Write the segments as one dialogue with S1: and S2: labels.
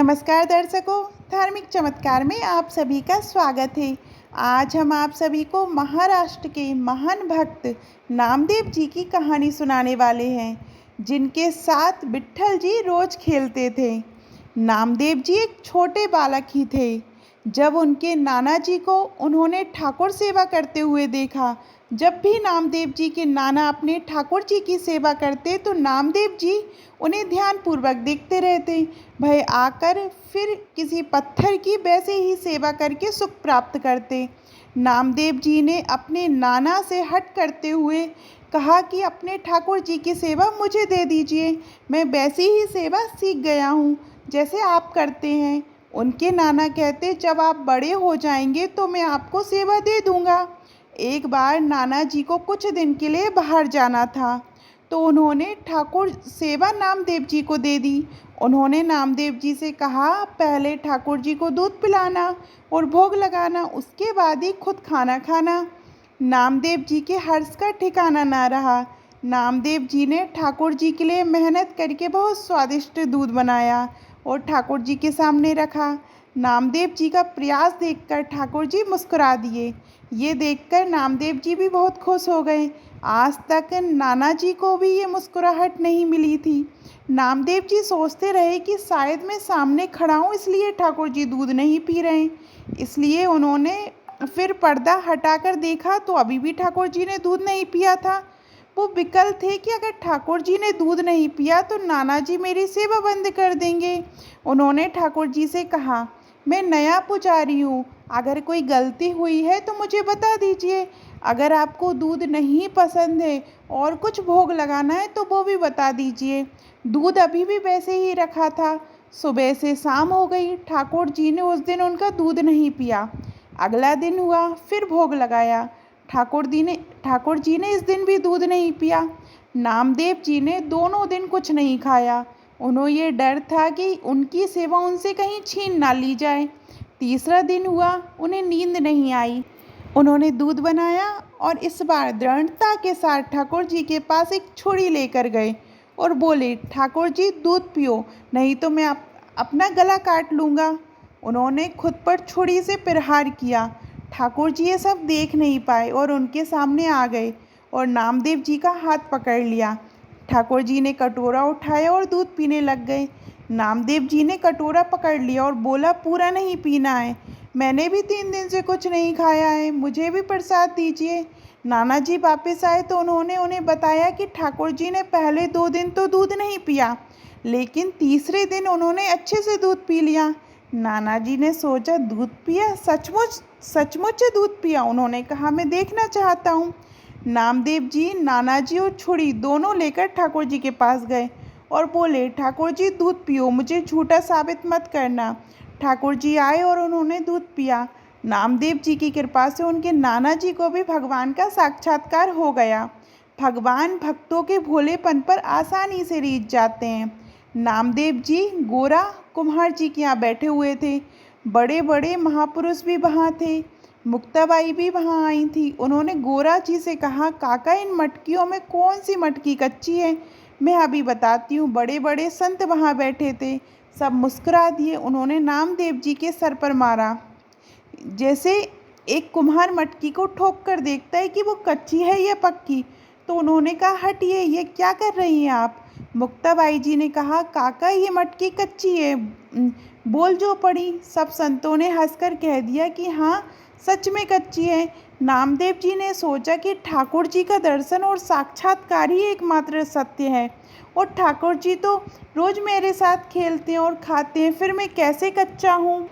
S1: नमस्कार दर्शकों, धार्मिक चमत्कार में आप सभी का स्वागत है। आज हम आप सभी को महाराष्ट्र के महान भक्त नामदेव जी की कहानी सुनाने वाले हैं, जिनके साथ विट्ठल जी रोज खेलते थे। नामदेव जी एक छोटे बालक ही थे जब उनके नाना जी को उन्होंने ठाकुर सेवा करते हुए देखा। जब भी नामदेव जी के नाना अपने ठाकुर जी की सेवा करते तो नामदेव जी उन्हें ध्यानपूर्वक देखते रहते। भय आकर फिर किसी पत्थर की वैसे ही सेवा करके सुख प्राप्त करते। नामदेव जी ने अपने नाना से हट करते हुए कहा कि अपने ठाकुर जी की सेवा मुझे दे दीजिए, मैं वैसी ही सेवा सीख गया हूँ जैसे आप करते हैं। उनके नाना कहते, जब आप बड़े हो जाएंगे तो मैं आपको सेवा दे दूँगा। एक बार नाना जी को कुछ दिन के लिए बाहर जाना था तो उन्होंने ठाकुर सेवा नामदेव जी को दे दी। उन्होंने नामदेव जी से कहा, पहले ठाकुर जी को दूध पिलाना और भोग लगाना, उसके बाद ही खुद खाना खाना। नामदेव जी के हर्ष का ठिकाना ना रहा। नामदेव जी ने ठाकुर जी के लिए मेहनत करके बहुत स्वादिष्ट दूध बनाया और ठाकुर जी के सामने रखा। नामदेव जी का प्रयास देखकर ठाकुर जी मुस्कुरा दिए। ये देखकर नामदेव जी भी बहुत खुश हो गए। आज तक नाना जी को भी ये मुस्कुराहट नहीं मिली थी। नामदेव जी सोचते रहे कि शायद मैं सामने खड़ा हूँ इसलिए ठाकुर जी दूध नहीं पी रहे। इसलिए उन्होंने फिर पर्दा हटाकर देखा तो अभी भी ठाकुर जी ने दूध नहीं पिया था। वो विकल थे कि अगर ठाकुर जी ने दूध नहीं पिया तो नाना जी मेरी सेवा बंद कर देंगे। उन्होंने ठाकुर जी से कहा, मैं नया पुजारी हूँ, अगर कोई गलती हुई है तो मुझे बता दीजिए। अगर आपको दूध नहीं पसंद है और कुछ भोग लगाना है तो वो भी बता दीजिए। दूध अभी भी वैसे ही रखा था। सुबह से शाम हो गई, ठाकुर जी ने उस दिन उनका दूध नहीं पिया। अगला दिन हुआ, फिर भोग लगाया। ठाकुर जी ने इस दिन भी दूध नहीं पिया। नामदेव जी ने दोनों दिन कुछ नहीं खाया। उन्हें ये डर था कि उनकी सेवा उनसे कहीं छीन ना ली जाए। तीसरा दिन हुआ, उन्हें नींद नहीं आई। उन्होंने दूध बनाया और इस बार दृढ़ता के साथ ठाकुर जी के पास एक छुरी लेकर गए और बोले, ठाकुर जी दूध पियो, नहीं तो मैं अपना गला काट लूँगा। उन्होंने खुद पर छुरी से प्रहार किया। ठाकुर जी ये सब देख नहीं पाए और उनके सामने आ गए और नामदेव जी का हाथ पकड़ लिया। ठाकुर जी ने कटोरा उठाया और दूध पीने लग गए। नामदेव जी ने कटोरा पकड़ लिया और बोला, पूरा नहीं पीना है, मैंने भी 3 दिन से कुछ नहीं खाया है, मुझे भी प्रसाद दीजिए। नाना जी वापस आए तो उन्होंने उन्हें बताया कि ठाकुर जी ने पहले 2 दिन तो दूध नहीं पिया, लेकिन तीसरे दिन उन्होंने अच्छे से दूध पी लिया। नाना जी ने सोचा, दूध पिया, सचमुच सचमुच दूध पिया? उन्होंने कहा, मैं देखना चाहता हूँ। नामदेव जी, नाना जी और छुरी दोनों लेकर ठाकुर जी के पास गए और बोले, ठाकुर जी दूध पियो, मुझे झूठा साबित मत करना। ठाकुर जी आए और उन्होंने दूध पिया। नामदेव जी की कृपा से उनके नाना जी को भी भगवान का साक्षात्कार हो गया। भगवान भक्तों के भोलेपन पर आसानी से रीझ जाते हैं। नामदेव जी गोरा कुम्हार जी के यहाँ बैठे हुए थे। बड़े बड़े महापुरुष भी वहाँ थे। मुक्ताबाई भी वहाँ आई थी। उन्होंने गोरा जी से कहा, काका इन मटकियों में कौन सी मटकी कच्ची है? मैं अभी बताती हूँ। बड़े बड़े संत वहाँ बैठे थे, सब मुस्कुरा दिए। उन्होंने नामदेव जी के सर पर मारा, जैसे एक कुम्हार मटकी को ठोक कर देखता है कि वो कच्ची है या पक्की। तो उन्होंने कहा, हटिए, ये क्या कर रही हैं आप? मुक्ताबाई जी ने कहा, काका ये मटकी कच्ची है, बोल जो पड़ी। सब संतों ने हंसकर कह दिया कि हाँ, सच में कच्ची है। नामदेव जी ने सोचा कि ठाकुर जी का दर्शन और साक्षात्कार ही एकमात्र सत्य है, और ठाकुर जी तो रोज़ मेरे साथ खेलते हैं और खाते हैं, फिर मैं कैसे कच्चा हूँ।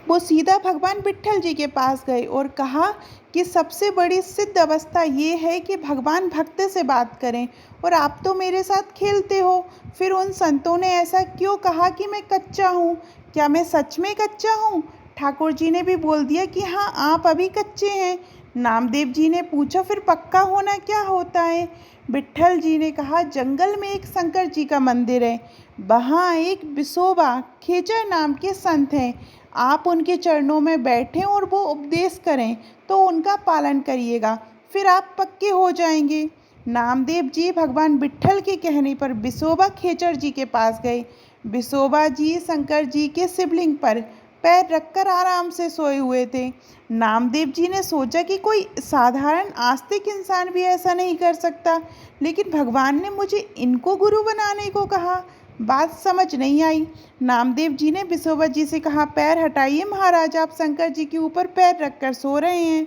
S1: वो सीधा भगवान विट्ठल जी के पास गए और कहा कि सबसे बड़ी सिद्ध अवस्था ये है कि भगवान भक्त से बात करें, और आप तो मेरे साथ खेलते हो। फिर उन संतों ने ऐसा क्यों कहा कि मैं कच्चा हूँ? क्या मैं सच में कच्चा हूँ? ठाकुर जी ने भी बोल दिया कि हाँ, आप अभी कच्चे हैं। नामदेव जी ने पूछा, फिर पक्का होना क्या होता है? विट्ठल जी ने कहा, जंगल में एक शंकर जी का मंदिर है, वहाँ एक विसोबा खेचर नाम के संत हैं। आप उनके चरणों में बैठें और वो उपदेश करें तो उनका पालन करिएगा, फिर आप पक्के हो जाएंगे। नामदेव जी भगवान विट्ठल के कहने पर विसोबा खेचर जी के पास गए। विसोबा जी शंकर जी के शिवलिंग पर पैर रखकर आराम से सोए हुए थे। नामदेव जी ने सोचा कि कोई साधारण आस्तिक इंसान भी ऐसा नहीं कर सकता, लेकिन भगवान ने मुझे इनको गुरु बनाने को कहा। बात समझ नहीं आई। नामदेव जी ने विसोबा जी से कहा, पैर हटाइए महाराज, आप शंकर जी के ऊपर पैर रखकर सो रहे हैं।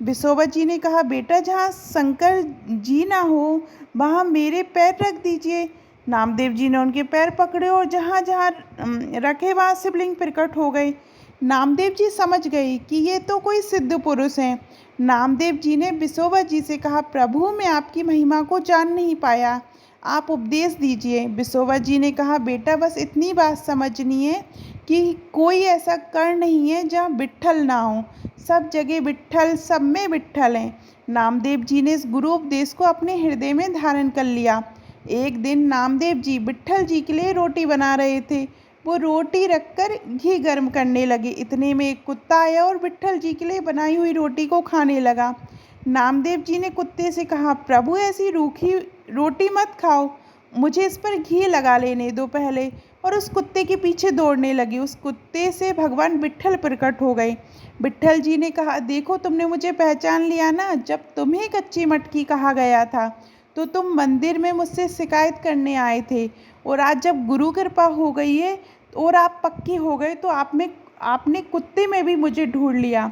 S1: विसोबा जी ने कहा, बेटा जहाँ शंकर जी ना हो वहाँ मेरे पैर रख दीजिए। नामदेव जी ने उनके पैर पकड़े और जहाँ जहाँ रखे वहाँ शिवलिंग प्रकट हो गए। नामदेव जी समझ गए कि ये तो कोई सिद्ध पुरुष हैं। नामदेव जी ने विसोबा जी से कहा, प्रभु मैं आपकी महिमा को जान नहीं पाया, आप उपदेश दीजिए। विसोबा जी ने कहा, बेटा बस इतनी बात समझनी है कि कोई ऐसा कर्ण नहीं है जहाँ विट्ठल ना हो, सब जगह विट्ठल, सब में विट्ठल हैं। नामदेव जी ने इस गुरु उपदेश को अपने हृदय में धारण कर लिया। एक दिन नामदेव जी विट्ठल जी के लिए रोटी बना रहे थे। वो रोटी रखकर घी गर्म करने लगे। इतने में एक कुत्ता आया और विट्ठल जी के लिए बनाई हुई रोटी को खाने लगा। नामदेव जी ने कुत्ते से कहा, प्रभु ऐसी रूखी रोटी मत खाओ, मुझे इस पर घी लगा लेने दो पहले। और उस कुत्ते के पीछे दौड़ने लगे। उस कुत्ते से भगवान विट्ठल प्रकट हो गए। विट्ठल जी ने कहा, देखो तुमने मुझे पहचान लिया ना। जब तुम्हें कच्ची मटकी कहा गया था तो तुम मंदिर में मुझसे शिकायत करने आए थे, और आज जब गुरु कृपा हो गई है और आप पक्की हो गए तो आपने कुत्ते में भी मुझे ढूंढ लिया।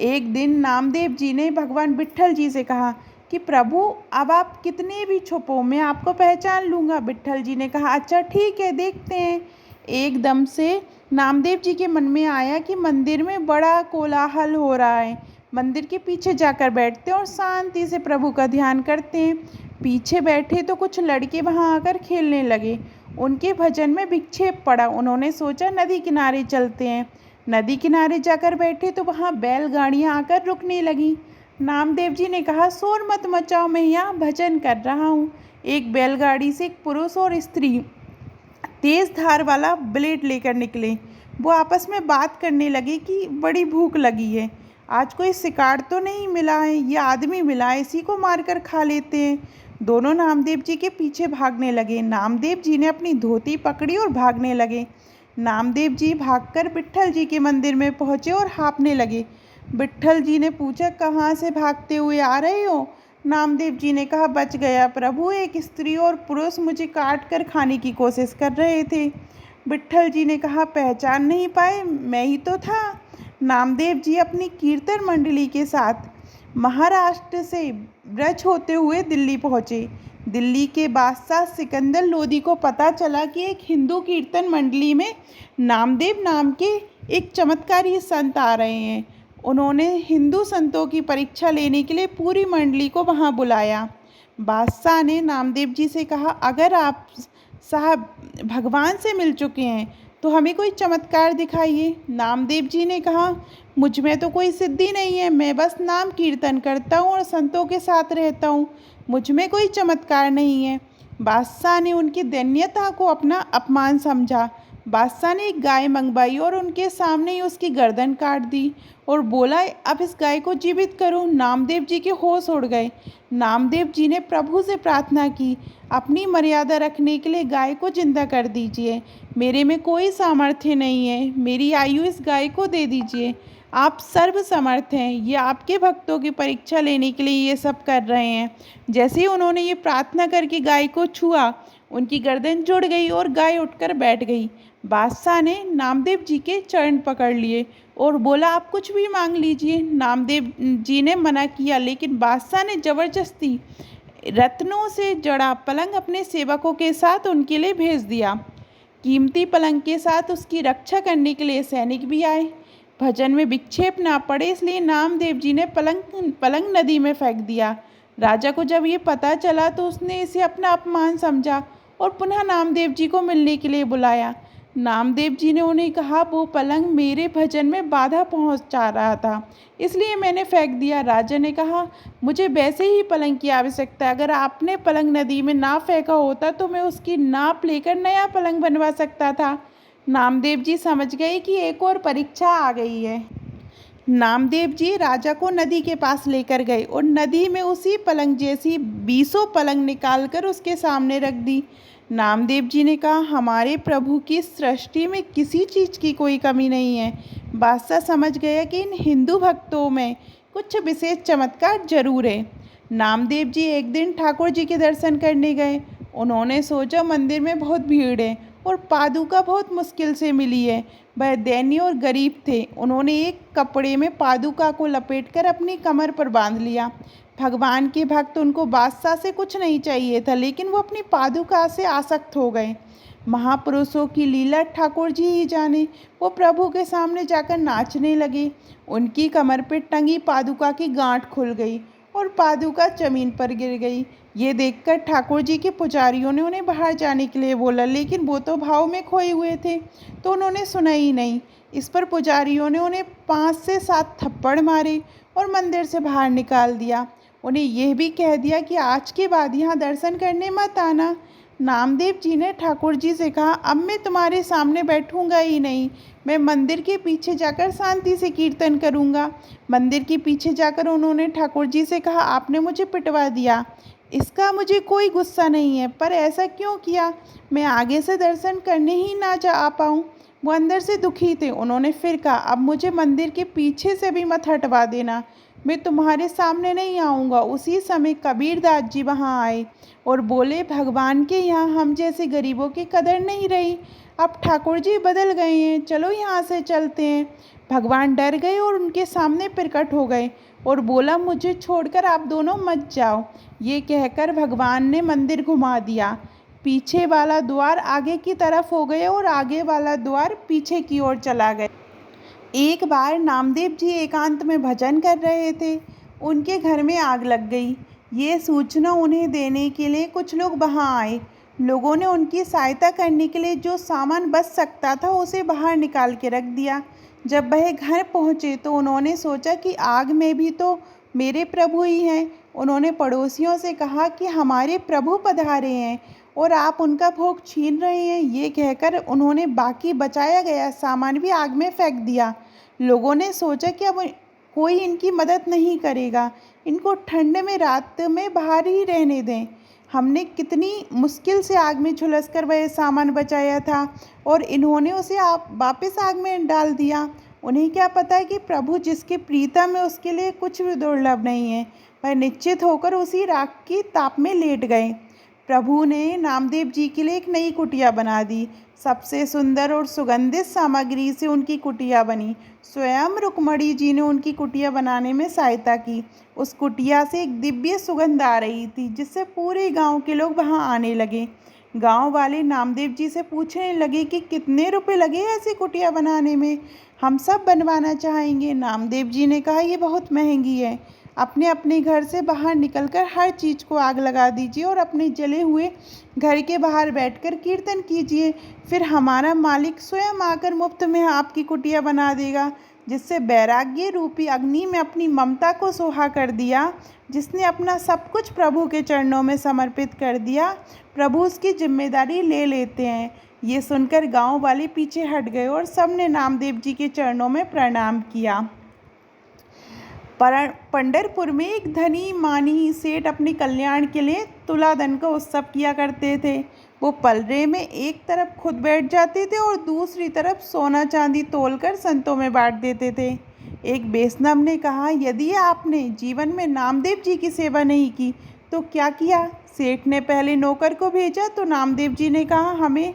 S1: एक दिन नामदेव जी ने भगवान विट्ठल जी से कहा कि प्रभु अब आप कितने भी छुपो, मैं आपको पहचान लूँगा। विट्ठल जी ने कहा, अच्छा ठीक है, देखते हैं। एकदम से नामदेव जी के मन में आया कि मंदिर में बड़ा कोलाहल हो रहा है। मंदिर के पीछे जाकर बैठते हैं और शांति से प्रभु का ध्यान करते हैं। पीछे बैठे तो कुछ लड़के वहाँ आकर खेलने लगे। उनके भजन में विक्षेप पड़ा। उन्होंने सोचा नदी किनारे चलते हैं। नदी किनारे जाकर बैठे तो वहाँ बैलगाड़ियाँ आकर रुकने लगी। नामदेव जी ने कहा, शोर मत मचाओ, मैं यहाँ भजन कर रहा हूँ। एक बैलगाड़ी से एक पुरुष और स्त्री तेज धार वाला ब्लेड लेकर निकले। वो आपस में बात करने लगे कि बड़ी भूख लगी है, आज कोई शिकार तो नहीं मिला है, ये आदमी मिला है, इसी को मारकर खा लेते हैं। दोनों नामदेव जी के पीछे भागने लगे। नामदेव जी ने अपनी धोती पकड़ी और भागने लगे। नामदेव जी भागकर विट्ठल जी के मंदिर में पहुँचे और हाँफने लगे। विट्ठल जी ने पूछा, कहाँ से भागते हुए आ रहे हो? नामदेव जी ने कहा, बच गया प्रभु, एक स्त्री और पुरुष मुझे काट कर खाने की कोशिश कर रहे थे। विट्ठल जी ने कहा, पहचान नहीं पाए, मैं ही तो था। नामदेव जी अपनी कीर्तन मंडली के साथ महाराष्ट्र से ब्रज होते हुए दिल्ली पहुँचे। दिल्ली के बादशाह सिकंदर लोदी को पता चला कि एक हिंदू कीर्तन मंडली में नामदेव नाम के एक चमत्कारी संत आ रहे हैं। उन्होंने हिंदू संतों की परीक्षा लेने के लिए पूरी मंडली को वहां बुलाया। बादशाह ने नामदेव जी से कहा, अगर आप साहब भगवान से मिल चुके हैं तो हमें कोई चमत्कार दिखाइए। नामदेव जी ने कहा, मुझ में तो कोई सिद्धि नहीं है, मैं बस नाम कीर्तन करता हूँ और संतों के साथ रहता हूँ, मुझ में कोई चमत्कार नहीं है। बादशाह ने उनकी दैन्यता को अपना अपमान समझा। बादशाह ने एक गाय मंगवाई और उनके सामने ही उसकी गर्दन काट दी और बोला, अब इस गाय को जीवित करो। नामदेव जी के होश उड़ गए। नामदेव जी ने प्रभु से प्रार्थना की, अपनी मर्यादा रखने के लिए गाय को जिंदा कर दीजिए, मेरे में कोई सामर्थ्य नहीं है, मेरी आयु इस गाय को दे दीजिए, आप सर्वसमर्थ हैं, ये आपके भक्तों की परीक्षा लेने के लिए ये सब कर रहे हैं। जैसे ही उन्होंने ये प्रार्थना करके गाय को छुआ, उनकी गर्दन जुड़ गई और गाय उठकर बैठ गई। बादशाह ने नामदेव जी के चरण पकड़ लिए और बोला, आप कुछ भी मांग लीजिए। नामदेव जी ने मना किया, लेकिन बादशाह ने जबरदस्ती रत्नों से जड़ा पलंग अपने सेवकों के साथ उनके लिए भेज दिया। कीमती पलंग के साथ उसकी रक्षा करने के लिए सैनिक भी आए। भजन में विक्षेप ना पड़े इसलिए नामदेव जी ने पलंग नदी में फेंक दिया। राजा को जब ये पता चला तो उसने इसे अपना अपमान समझा और पुनः नामदेव जी को मिलने के लिए बुलाया। नामदेव जी ने उन्हें कहा, वो पलंग मेरे भजन में बाधा पहुंचा रहा था, इसलिए मैंने फेंक दिया। राजा ने कहा, मुझे वैसे ही पलंग की आवश्यकता है, अगर आपने पलंग नदी में ना फेंका होता तो मैं उसकी नाप लेकर नया पलंग बनवा सकता था। नामदेव जी समझ गए कि एक और परीक्षा आ गई है। नामदेव जी राजा को नदी के पास लेकर गए और नदी में उसी पलंग जैसी 20 पलंग निकालकर उसके सामने रख दी। नामदेव जी ने कहा, हमारे प्रभु की सृष्टि में किसी चीज़ की कोई कमी नहीं है। बादशाह समझ गया कि इन हिंदू भक्तों में कुछ विशेष चमत्कार जरूर है। नामदेव जी एक दिन ठाकुर जी के दर्शन करने गए। उन्होंने सोचा मंदिर में बहुत भीड़ है और पादुका बहुत मुश्किल से मिली है। वह दयनीय और गरीब थे। उन्होंने एक कपड़े में पादुका को लपेटकर अपनी कमर पर बांध लिया। भगवान के भक्त, उनको बादशाह से कुछ नहीं चाहिए था, लेकिन वो अपनी पादुका से आसक्त हो गए। महापुरुषों की लीला ठाकुर जी ही जाने। वो प्रभु के सामने जाकर नाचने लगे। उनकी कमर पर टंगी पादुका की गांठ खुल गई और पादुका जमीन पर गिर गई। ये देखकर ठाकुर जी के पुजारियों ने उन्हें बाहर जाने के लिए बोला, लेकिन वो तो भाव में खोए हुए थे, तो उन्होंने सुना ही नहीं। इस पर पुजारियों ने उन्हें 5 से 7 थप्पड़ मारे और मंदिर से बाहर निकाल दिया। उन्हें यह भी कह दिया कि आज के बाद यहाँ दर्शन करने मत आना। नामदेव जी ने ठाकुर जी से कहा, अब मैं तुम्हारे सामने बैठूंगा ही नहीं, मैं मंदिर के पीछे जाकर शांति से कीर्तन करूंगा। मंदिर के पीछे जाकर उन्होंने ठाकुर जी से कहा, आपने मुझे पिटवा दिया, इसका मुझे कोई गुस्सा नहीं है, पर ऐसा क्यों किया? मैं आगे से दर्शन करने ही ना जा पाऊँ। वो अंदर से दुखी थे। उन्होंने फिर कहा, अब मुझे मंदिर के पीछे से भी मत हटवा देना, मैं तुम्हारे सामने नहीं आऊँगा। उसी समय कबीरदास जी वहाँ आए और बोले, भगवान के यहाँ हम जैसे गरीबों की कदर नहीं रही। अब ठाकुर जी बदल गए हैं, चलो यहाँ से चलते हैं। भगवान डर गए और उनके सामने प्रकट हो गए और बोला, मुझे छोड़कर आप दोनों मत जाओ। ये कहकर भगवान ने मंदिर घुमा दिया। पीछे वाला द्वार आगे की तरफ हो गया और आगे वाला द्वार पीछे की ओर चला गया। एक बार नामदेव जी एकांत में भजन कर रहे थे। उनके घर में आग लग गई। ये सूचना उन्हें देने के लिए कुछ लोग वहां आए। लोगों ने उनकी सहायता करने के लिए जो सामान बच सकता था उसे बाहर निकाल के रख दिया। जब वह घर पहुंचे तो उन्होंने सोचा कि आग में भी तो मेरे प्रभु ही हैं। उन्होंने पड़ोसियों से कहा कि हमारे प्रभु पधारे हैं और आप उनका भोग छीन रहे हैं। ये कहकर उन्होंने बाकी बचाया गया सामान भी आग में फेंक दिया। लोगों ने सोचा कि अब कोई इनकी मदद नहीं करेगा, इनको ठंड में रात में बाहर ही रहने दें। हमने कितनी मुश्किल से आग में झुलस कर वह सामान बचाया था और इन्होंने उसे वापस आग में डाल दिया। उन्हें क्या पता है कि प्रभु जिसके प्रीतम है उसके लिए कुछ भी दुर्लभ नहीं है। वह निश्चित होकर उसी राख की ताप में लेट गए। प्रभु ने नामदेव जी के लिए एक नई कुटिया बना दी। सबसे सुंदर और सुगंधित सामग्री से उनकी कुटिया बनी। स्वयं रुक्मणी जी ने उनकी कुटिया बनाने में सहायता की। उस कुटिया से एक दिव्य सुगंध आ रही थी, जिससे पूरे गांव के लोग वहां आने लगे। गांव वाले नामदेव जी से पूछने लगे कि कितने रुपए लगे ऐसी कुटिया बनाने में, हम सब बनवाना चाहेंगे। नामदेव जी ने कहा, ये बहुत महंगी है, अपने अपने घर से बाहर निकलकर हर चीज़ को आग लगा दीजिए और अपने जले हुए घर के बाहर बैठकर कीर्तन कीजिए, फिर हमारा मालिक स्वयं आकर मुफ्त में आपकी कुटिया बना देगा। जिससे वैराग्य रूपी अग्नि में अपनी ममता को सोहा कर दिया, जिसने अपना सब कुछ प्रभु के चरणों में समर्पित कर दिया, प्रभु उसकी जिम्मेदारी ले लेते हैं। ये सुनकर गांव वाले पीछे हट गए और सबने नामदेव जी के चरणों में प्रणाम किया। पंढरपुर में एक धनी मानी सेठ अपने कल्याण के लिए तुलाधन का उत्सव किया करते थे। वो पलरे में एक तरफ खुद बैठ जाते थे और दूसरी तरफ सोना चांदी तोलकर संतों में बांट देते थे। एक वैष्णव ने कहा, यदि आपने जीवन में नामदेव जी की सेवा नहीं की तो क्या किया? सेठ ने पहले नौकर को भेजा तो नामदेव जी ने कहा, हमें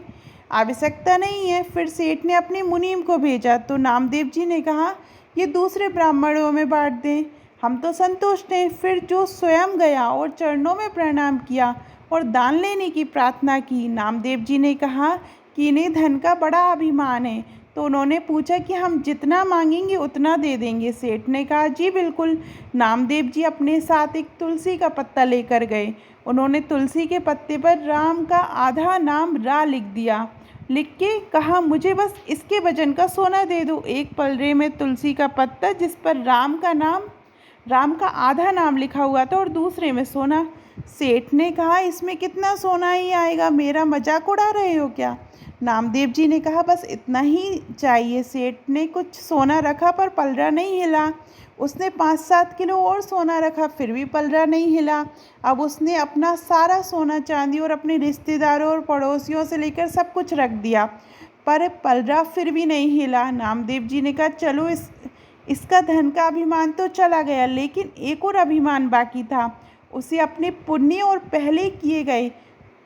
S1: आवश्यकता नहीं है। फिर सेठ ने अपने मुनीम को भेजा तो नामदेव जी ने कहा, ये दूसरे ब्राह्मणों में बांट दें, हम तो संतुष्ट हैं। फिर जो स्वयं गया और चरणों में प्रणाम किया और दान लेने की प्रार्थना की। नामदेव जी ने कहा कि इन्हें धन का बड़ा अभिमान है, तो उन्होंने पूछा कि हम जितना मांगेंगे उतना दे देंगे। सेठ ने कहा, जी बिल्कुल। नामदेव जी अपने साथ एक तुलसी का पत्ता लेकर गए। उन्होंने तुलसी के पत्ते पर राम का आधा नाम रा लिख दिया। लिख के कहा, मुझे बस इसके वजन का सोना दे दो। एक पलरे में तुलसी का पत्ता जिस पर राम का आधा नाम लिखा हुआ था और दूसरे में सोना। सेठ ने कहा, इसमें कितना सोना ही आएगा, मेरा मजाक उड़ा रहे हो क्या? नामदेव जी ने कहा बस इतना ही चाहिए। सेठ ने कुछ सोना रखा पर पलड़ा नहीं हिला। उसने 5-7 किलो और सोना रखा फिर भी पलड़ा नहीं हिला। अब उसने अपना सारा सोना चांदी और अपने रिश्तेदारों और पड़ोसियों से लेकर सब कुछ रख दिया, पर पलड़ा फिर भी नहीं हिला। नामदेव जी ने कहा चलो इसका धन का अभिमान तो चला गया, लेकिन एक और अभिमान बाकी था। उसे अपने पुण्य और पहले किए गए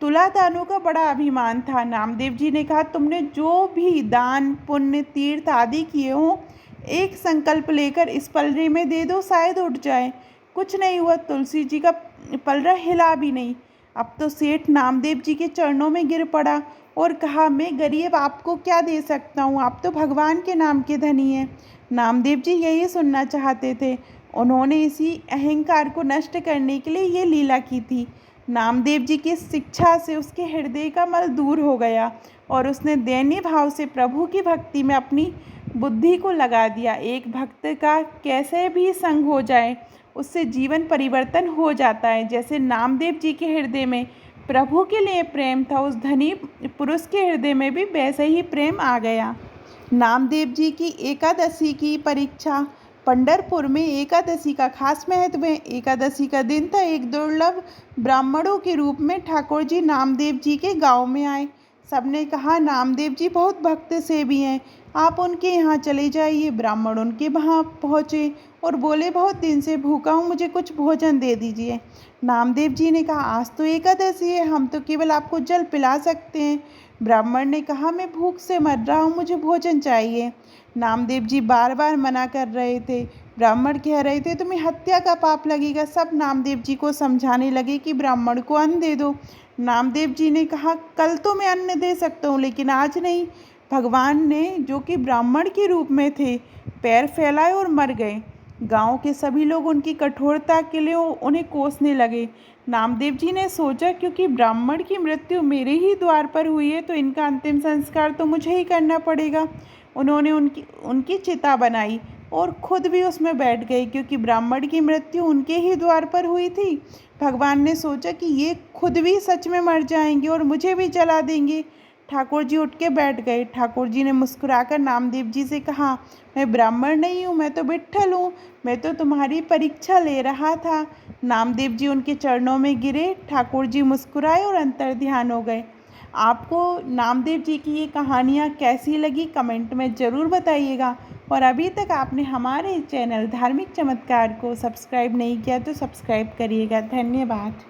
S1: तुला दानों का बड़ा अभिमान था। नामदेव जी ने कहा तुमने जो भी दान पुण्य तीर्थ आदि किए हों, एक संकल्प लेकर इस पलड़े में दे दो, शायद उठ जाए। कुछ नहीं हुआ, तुलसी जी का पलड़ा हिला भी नहीं। अब तो सेठ नामदेव जी के चरणों में गिर पड़ा और कहा मैं गरीब आपको क्या दे सकता हूँ, आप तो भगवान के नाम के धनी हैं। नामदेव जी यही सुनना चाहते थे। उन्होंने इसी अहंकार को नष्ट करने के लिए ये लीला की थी। नामदेव जी की शिक्षा से उसके हृदय का मल दूर हो गया और उसने दयनीय भाव से प्रभु की भक्ति में अपनी बुद्धि को लगा दिया। एक भक्त का कैसे भी संग हो जाए, उससे जीवन परिवर्तन हो जाता है। जैसे नामदेव जी के हृदय में प्रभु के लिए प्रेम था, उस धनी पुरुष के हृदय में भी वैसे ही प्रेम आ गया। नामदेव जी की एकादशी की परीक्षा। पंढरपुर में एकादशी का खास महत्व है। एकादशी का दिन था। एक दुर्लभ ब्राह्मणों के रूप में ठाकुर जी नामदेव जी के गांव में आए। सबने कहा नामदेव जी बहुत भक्त सेवी हैं, आप उनके यहाँ चले जाइए। ब्राह्मण उनके वहाँ पहुँचे और बोले बहुत दिन से भूखा हूँ, मुझे कुछ भोजन दे दीजिए। नामदेव जी ने कहा आज तो एकादशी है, हम तो केवल आपको जल पिला सकते हैं। ब्राह्मण ने कहा मैं भूख से मर रहा हूँ, मुझे भोजन चाहिए। नामदेव जी बार बार मना कर रहे थे। ब्राह्मण कह रहे थे तुम्हें हत्या का पाप लगेगा। सब नामदेव जी को समझाने लगे कि ब्राह्मण को अन्न दे दो। नामदेव जी ने कहा कल तो मैं अन्न दे सकता हूँ, लेकिन आज नहीं। भगवान ने, जो कि ब्राह्मण के रूप में थे, पैर फैलाए और मर गए। गांव के सभी लोग उनकी कठोरता के लिए उन्हें कोसने लगे। नामदेव जी ने सोचा क्योंकि ब्राह्मण की मृत्यु मेरे ही द्वार पर हुई है, तो इनका अंतिम संस्कार तो मुझे ही करना पड़ेगा। उन्होंने उनकी चिता बनाई और खुद भी उसमें बैठ गए, क्योंकि ब्राह्मण की मृत्यु उनके ही द्वार पर हुई थी। भगवान ने सोचा कि ये खुद भी सच में मर जाएंगे और मुझे भी जला देंगे। ठाकुर जी उठ के बैठ गए। ठाकुर जी ने मुस्कुराकर नामदेव जी से कहा मैं ब्राह्मण नहीं हूँ, मैं तो विट्ठल हूँ, मैं तो तुम्हारी परीक्षा ले रहा था। नामदेव जी उनके चरणों में गिरे। ठाकुर जी मुस्कुराए और अंतर ध्यान हो गए। आपको नामदेव जी की ये कहानियाँ कैसी लगी कमेंट में ज़रूर बताइएगा। और अभी तक आपने हमारे चैनल धार्मिक चमत्कार को सब्सक्राइब नहीं किया तो सब्सक्राइब करिएगा। धन्यवाद।